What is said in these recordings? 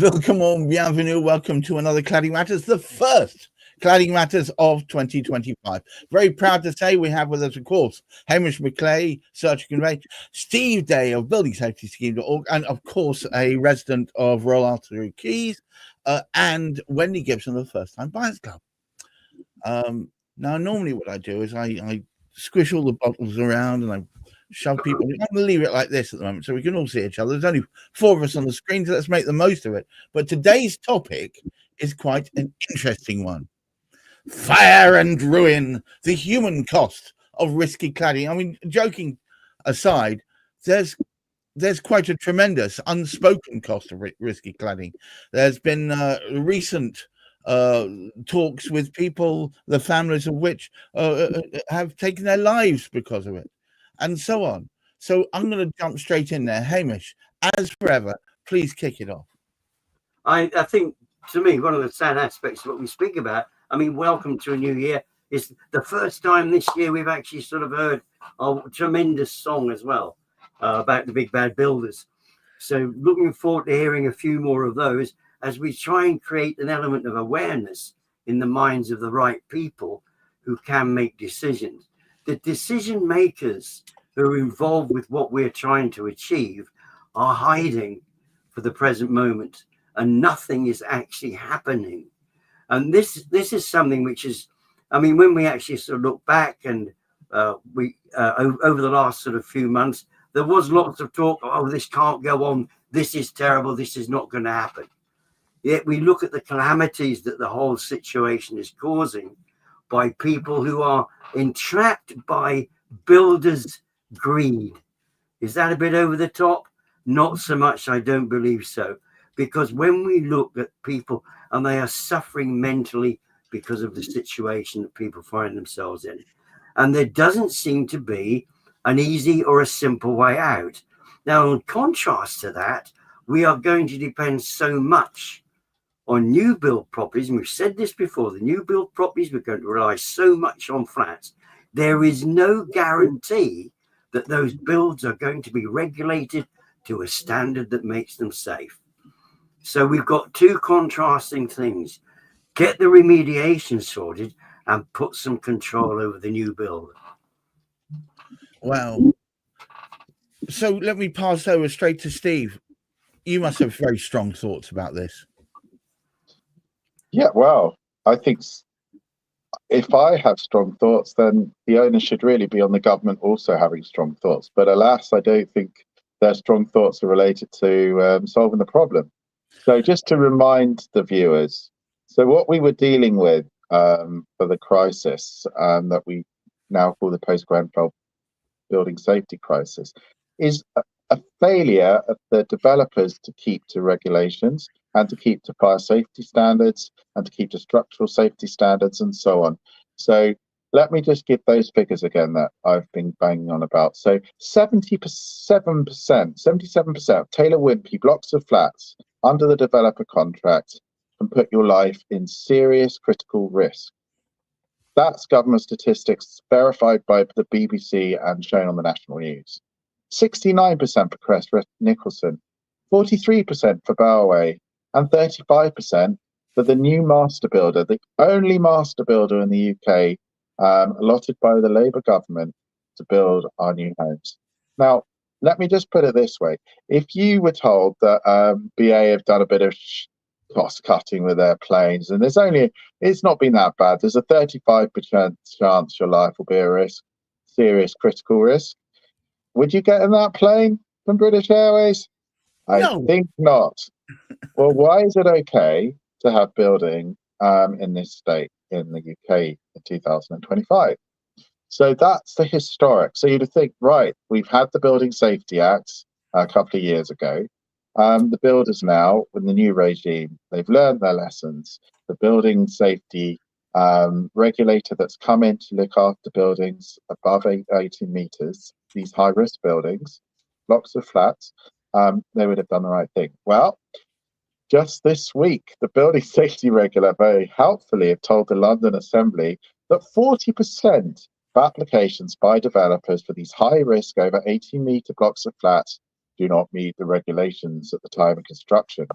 Welcome, bienvenue, welcome to another Cladding Matters, the first Cladding Matters of 2025. Very proud to say we have with us, of course, Hamish McLay, Search and Convey, Steve Day of Building Safety Scheme.org, and of course, a resident of Royal Artillery Keys, and Wendy Gibson of the First Time Buyers Club. Now, normally what I do is I squish all the bottles around and I shove people. I'm going to leave it like this at the moment so we can all see each other. There's only 4 of us on the screen, so let's make the most of it. But today's topic is quite an interesting one. Fire and ruin, the human cost of risky cladding. I mean, joking aside, there's quite a tremendous unspoken cost of risky cladding. There's been recent talks with people, the families of which have taken their lives because of it, and so on. So I'm going to jump straight in there. Hamish, as forever, please kick it off. I think, to me, one of the sad aspects of what we speak about, I mean, welcome to a new year, is the first time this year we've actually sort of heard a tremendous song as well about the big bad builders. So looking forward to hearing a few more of those as we try and create an element of awareness in the minds of the right people who can make decisions. The decision makers who are involved with what we're trying to achieve are hiding for the present moment, and nothing is actually happening. And this is something which is, I mean, when we actually sort of look back and we over the last sort of few months, there was lots of talk, oh, this can't go on, this is terrible, this is not going to happen. Yet we look at the calamities that the whole situation is causing by people who are entrapped by builders' greed. Is that a bit over the top? Not so much, I don't believe so. Because when we look at people and they are suffering mentally because of the situation that people find themselves in, and there doesn't seem to be an easy or a simple way out. Now, in contrast to that, we are going to depend so much on new build properties, and we've said this before, the new build properties, we're going to rely so much on flats. There is no guarantee that those builds are going to be regulated to a standard that makes them safe. So we've got two contrasting things. Get the remediation sorted and put some control over the new build. Wow. So let me pass over straight to Steve. You must have very strong thoughts about this. Yeah, well, I think if I have strong thoughts, then the onus should really be on the government also having strong thoughts. But alas, I don't think their strong thoughts are related to solving the problem. So just to remind the viewers, so what we were dealing with for the crisis that we now call the post-Grenfell building safety crisis is a failure of the developers to keep to regulations and to keep to fire safety standards and to keep to structural safety standards and so on. So let me just give those figures again that I've been banging on about. So 77% of Taylor Wimpey blocks of flats under the developer contract can put your life in serious critical risk. That's government statistics verified by the BBC and shown on the national news. 69% for Crest Nicholson, 43% for Bowaway, and 35% for the new master builder, the only master builder in the UK allotted by the Labour government to build our new homes. Now, let me just put it this way. If you were told that BA have done a bit of cost cutting with their planes, and it's not been that bad. There's a 35% chance your life will be a risk, serious critical risk. Would you get in that plane from British Airways? I think not. Well, why is it okay to have building in this state in the UK in 2025? So that's the historic. So you'd think, right, we've had the Building Safety Act a couple of years ago. The builders now, with the new regime, they've learned their lessons. The building safety regulator that's come in to look after buildings above 18 metres, these high-risk buildings, blocks of flats, they would have done the right thing. Well, just this week, the building safety regulator very helpfully have told the London Assembly that 40% of applications by developers for these high-risk over 18-metre blocks of flats do not meet the regulations at the time of construction.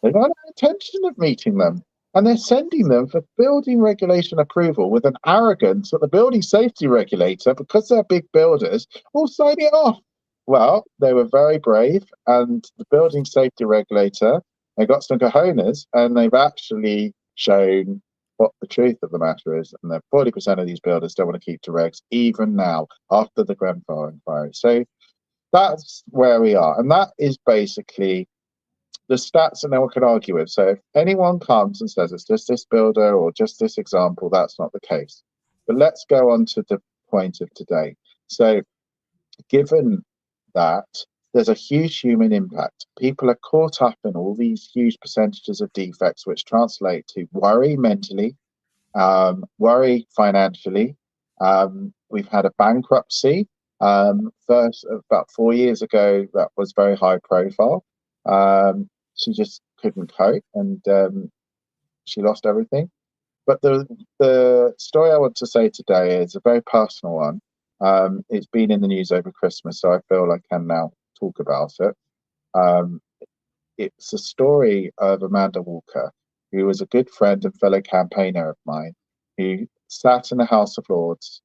They've got no intention of meeting them. And they're sending them for building regulation approval with an arrogance that the building safety regulator, because they're big builders, will sign it off. Well, they were very brave, and the building safety regulator, they got some cojones, and they've actually shown what the truth of the matter is. And that 40% of these builders don't want to keep to regs, even now, after the Grenfell inquiry. So that's where we are. And that is basically the stats, and then we can argue with. So if anyone comes and says it's just this builder or just this example, that's not the case. But let's go on to the point of today. So given that there's a huge human impact, people are caught up in all these huge percentages of defects, which translate to worry mentally, worry financially. We've had a bankruptcy first about 4 years ago that was very high profile. She just couldn't cope, and she lost everything. But the story I want to say today is a very personal one. It's been in the news over Christmas, so I feel I can now talk about it. It's a story of Amanda Walker, who was a good friend and fellow campaigner of mine, who sat in the House of Lords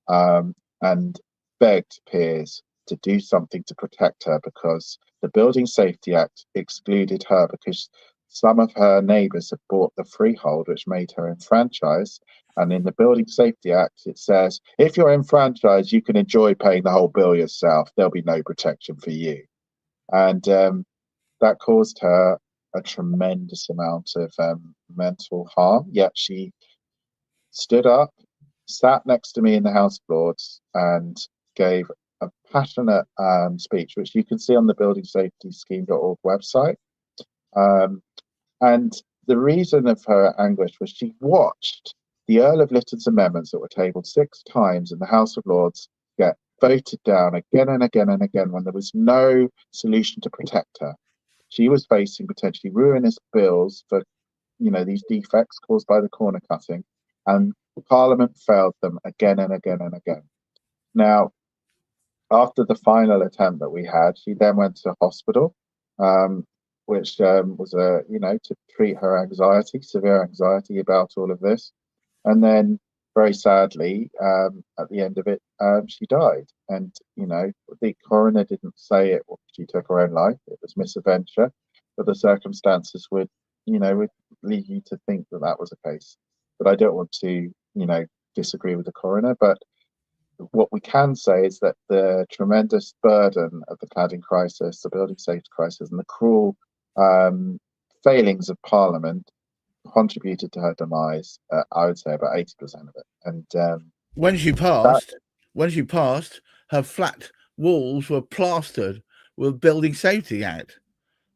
and begged peers to do something to protect her, because the Building Safety Act excluded her because some of her neighbours had bought the freehold, which made her enfranchised. And in the Building Safety Act, it says, if you're enfranchised, you can enjoy paying the whole bill yourself. There'll be no protection for you. And that caused her a tremendous amount of mental harm. Yet she stood up, sat next to me in the House of Lords, and gave a passionate speech, which you can see on the buildingsafetyscheme.org website. And the reason of her anguish was she watched the Earl of Lytton's amendments that were tabled 6 times in the House of Lords get voted down again and again and again when there was no solution to protect her. She was facing potentially ruinous bills for, these defects caused by the corner cutting, and Parliament failed them again and again and again. Now, after the final attempt that we had, she then went to hospital, which was to treat her anxiety, severe anxiety about all of this. And then, very sadly, at the end of it, she died. And, the coroner didn't say she took her own life. It was misadventure, but the circumstances would lead you to think that that was the case. But I don't want to, disagree with the coroner. But what we can say is that the tremendous burden of the cladding crisis, the building safety crisis, and the cruel failings of Parliament contributed to her demise. I would say about 80% of it. And when she passed, her flat walls were plastered with Building Safety Act.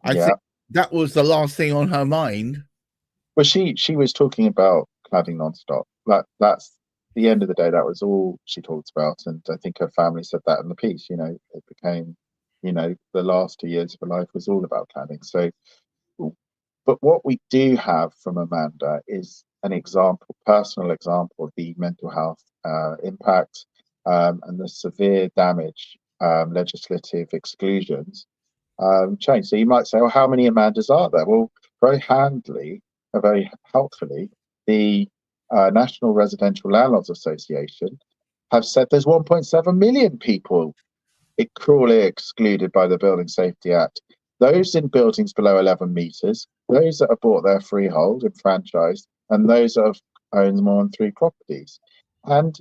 I think that was the last thing on her mind. Well, she was talking about cladding non-stop. That's the end of the day. That was all she talked about, and I think her family said that in the piece. It became, the last 2 years of her life was all about cladding. So, but what we do have from Amanda is an example, personal example of the mental health impact and the severe damage legislative exclusions change. So you might say, well, how many Amandas are there? Well, very helpfully, the National Residential Landlords Association have said there's 1.7 million people cruelly excluded by the Building Safety Act. Those in buildings below 11 metres, those that have bought their freehold and franchised, and those that have owned more than 3 properties. And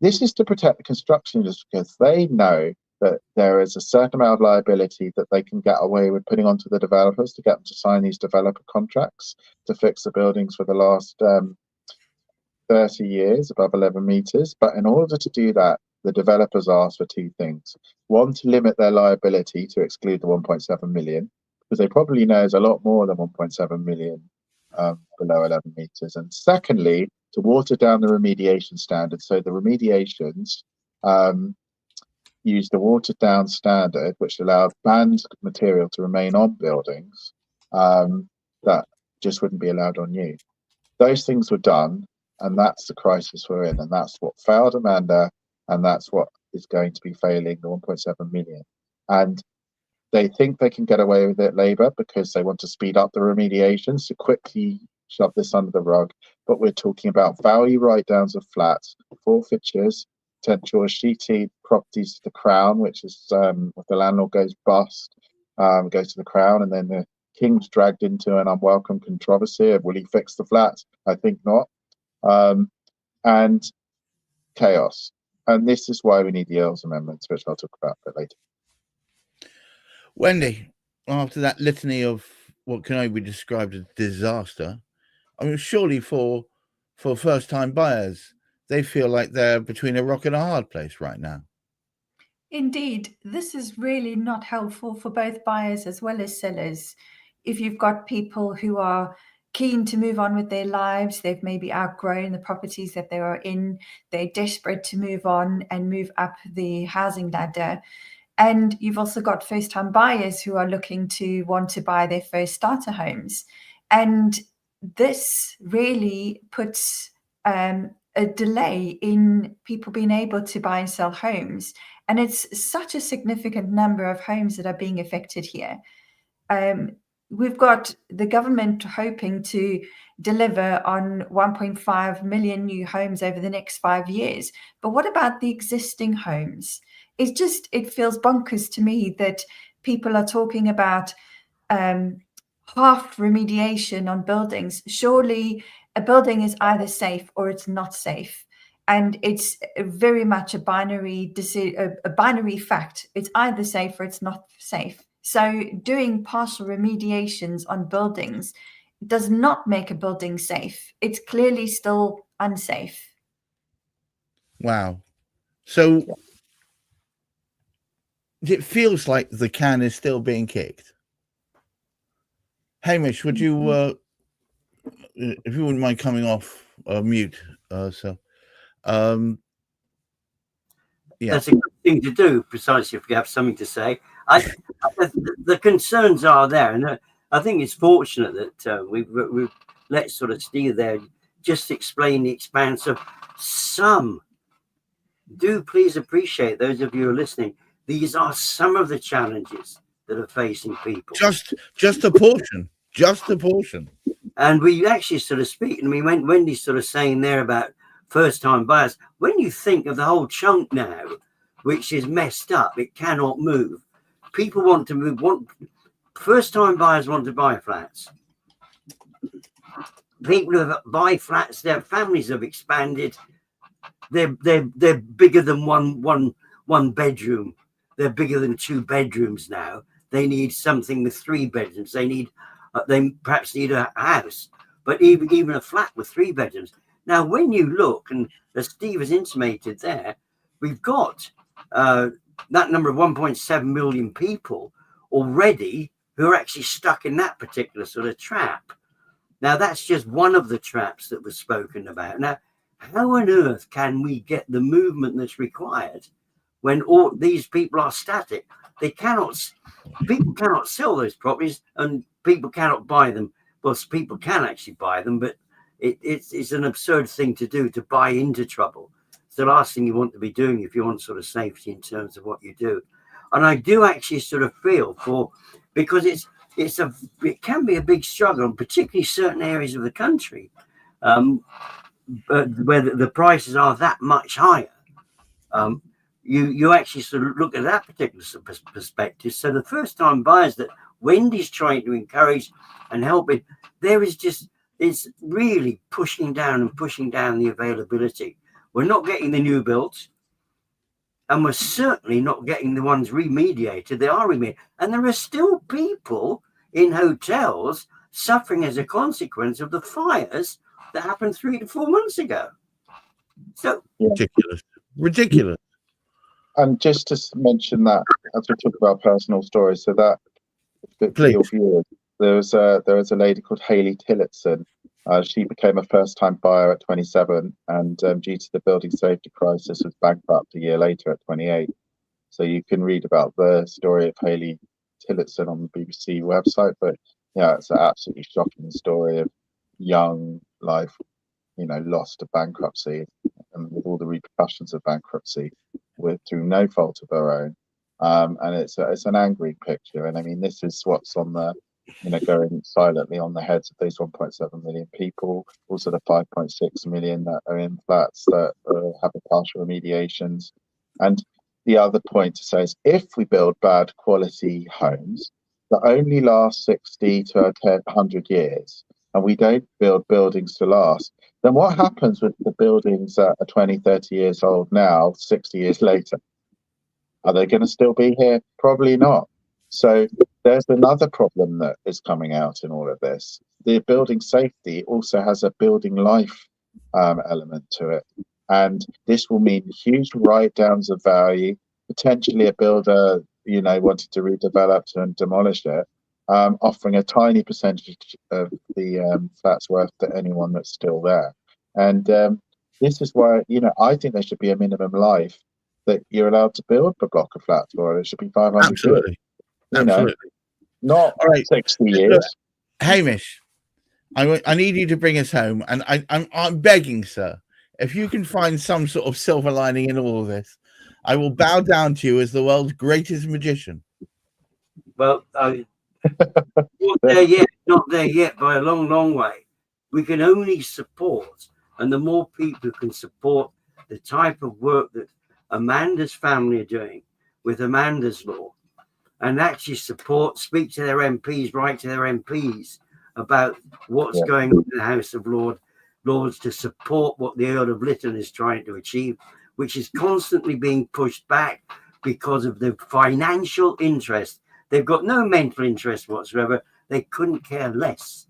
this is to protect the construction industry, because they know that there is a certain amount of liability that they can get away with putting onto the developers to get them to sign these developer contracts to fix the buildings for the last 30 years above 11 metres. But in order to do that, the developers asked for 2 things. One, to limit their liability to exclude the 1.7 million, because they probably know there's a lot more than 1.7 million below 11 metres. And secondly, to water down the remediation standards. So the remediations used a watered down standard which allowed banned material to remain on buildings that just wouldn't be allowed on new. Those things were done, and that's the crisis we're in, and that's what failed Amanda, and that's what is going to be failing the 1.7 million. And They think they can get away with it, Labour, because they want to speed up the remediation, so quickly shove this under the rug. But we're talking about value write-downs of flats, forfeitures, potential escheated properties to the Crown, which is if the landlord goes bust, goes to the Crown, and then the King's dragged into an unwelcome controversy of will he fix the flats? I think not. And chaos. And this is why we need the Earl's amendments, which I'll talk about a bit later. Wendy, after that litany of what can only be described as disaster, I mean, surely for first-time buyers, they feel like they're between a rock and a hard place right now. Indeed, this is really not helpful for both buyers as well as sellers. If you've got people who are keen to move on with their lives, they've maybe outgrown the properties that they are in, they're desperate to move on and move up the housing ladder. And you've also got first-time buyers who are looking to want to buy their first starter homes. And this really puts a delay in people being able to buy and sell homes. And it's such a significant number of homes that are being affected here. We've got the government hoping to deliver on 1.5 million new homes over the next 5 years. But what about the existing homes? It feels bonkers to me that people are talking about half remediation on buildings. Surely a building is either safe or it's not safe. And it's very much a binary fact. It's either safe or it's not safe. So doing partial remediations on buildings does not make a building safe. It's clearly still unsafe. Wow. So it feels like the can is still being kicked. Hamish, would you, if you wouldn't mind coming off mute, yeah. That's a good thing to do, precisely if you have something to say. The concerns are there, and I think it's fortunate that we've let sort of Steve there just explain the expanse of some. Do please appreciate, those of you who are listening, these are some of the challenges that are facing people. Just a portion. And we actually sort of speak, and Wendy's sort of saying there about first-time buyers. When you think of the whole chunk now, which is messed up, it cannot move. People want to move. First-time buyers want to buy flats. People who buy flats, their families have expanded. They're bigger than one bedroom. They're bigger than 2 bedrooms now. They need something with 3 bedrooms. They perhaps need a house, but even a flat with 3 bedrooms. Now, when you look, and as Steve has intimated there, we've got that number of 1.7 million people already who are actually stuck in that particular sort of trap. Now, that's just one of the traps that was spoken about. Now, how on earth can we get the movement that's required when all these people are static? People cannot sell those properties, and people cannot buy them. Well, people can actually buy them, but it's an absurd thing to do, to buy into trouble. It's the last thing you want to be doing if you want sort of safety in terms of what you do. And I do actually sort of feel because it can be a big struggle, and particularly certain areas of the country, where the prices are that much higher. You actually sort of look at that particular perspective. So the first-time buyers that Wendy's trying to encourage and help it, it's really pushing down the availability. We're not getting the new builds, and we're certainly not getting the ones remediated. They are remediated, and there are still people in hotels suffering as a consequence of the fires that happened 3 to 4 months ago. So ridiculous. And just to mention that, as we talk about personal stories, so that for your viewers, there was a lady called Hayley Tillotson. She became a first-time buyer at 27, and due to the building safety crisis, was bankrupt a year later at 28. So you can read about the story of Hayley Tillotson on the BBC website. But yeah, it's an absolutely shocking story of young life, lost to bankruptcy, and with all the repercussions of bankruptcy, through no fault of her own. And it's an angry picture. And I mean, this is what's on the, going silently on the heads of those 1.7 million people, also the 5.6 million that are in flats that have a partial remediations. And the other point to say is, if we build bad quality homes that only last 60 to 100 years, and we don't build buildings to last, then what happens with the buildings that are 20, 30 years old now, 60 years later? Are they going to still be here? Probably not. So there's another problem that is coming out in all of this. The building safety also has a building life element to it. And this will mean huge write-downs of value, potentially a builder, wanted to redevelop and demolish it, offering a tiny percentage of the flats worth to anyone that's still there. And this is why, I think there should be a minimum life that you're allowed to build a block of flats for. It should be 500 Absolutely. years. Absolutely. Not all right. 60 years. Hamish, I need you to bring us home. And I'm begging, sir, if you can find some sort of silver lining in all of this, I will bow down to you as the world's greatest magician. Well, not there yet by a long, long way. We can only support, and the more people who can support the type of work that Amanda's family are doing with Amanda's law, and actually speak to their MPs, write to their MPs about what's going on in the House of Lords to support what the Earl of Lytton is trying to achieve, which is constantly being pushed back because of the financial interest. They've got no mental interest whatsoever. They couldn't care less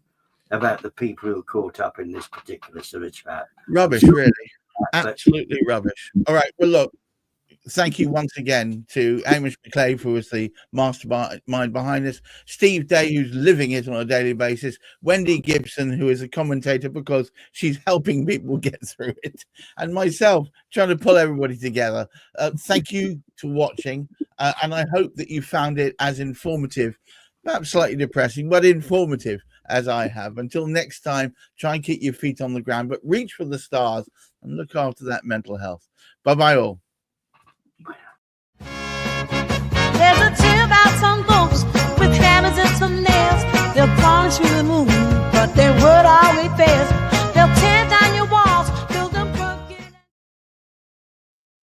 about the people who are caught up in this particular sort of chat. Rubbish, really. Absolutely rubbish. All right. Well, look, thank you once again to Hamish McLay, who was the mastermind behind this, Steve Day, who's living it on a daily basis, Wendy Gibson, who is a commentator because she's helping people get through it, and myself trying to pull everybody together. Thank you for watching, and I hope that you found it as informative, perhaps slightly depressing, but informative as I have. Until next time, try and keep your feet on the ground, but reach for the stars and look after that mental health. Bye-bye all. There's a tale about some folks with hammers and some nails. They'll polish through the moon, but their word always fails.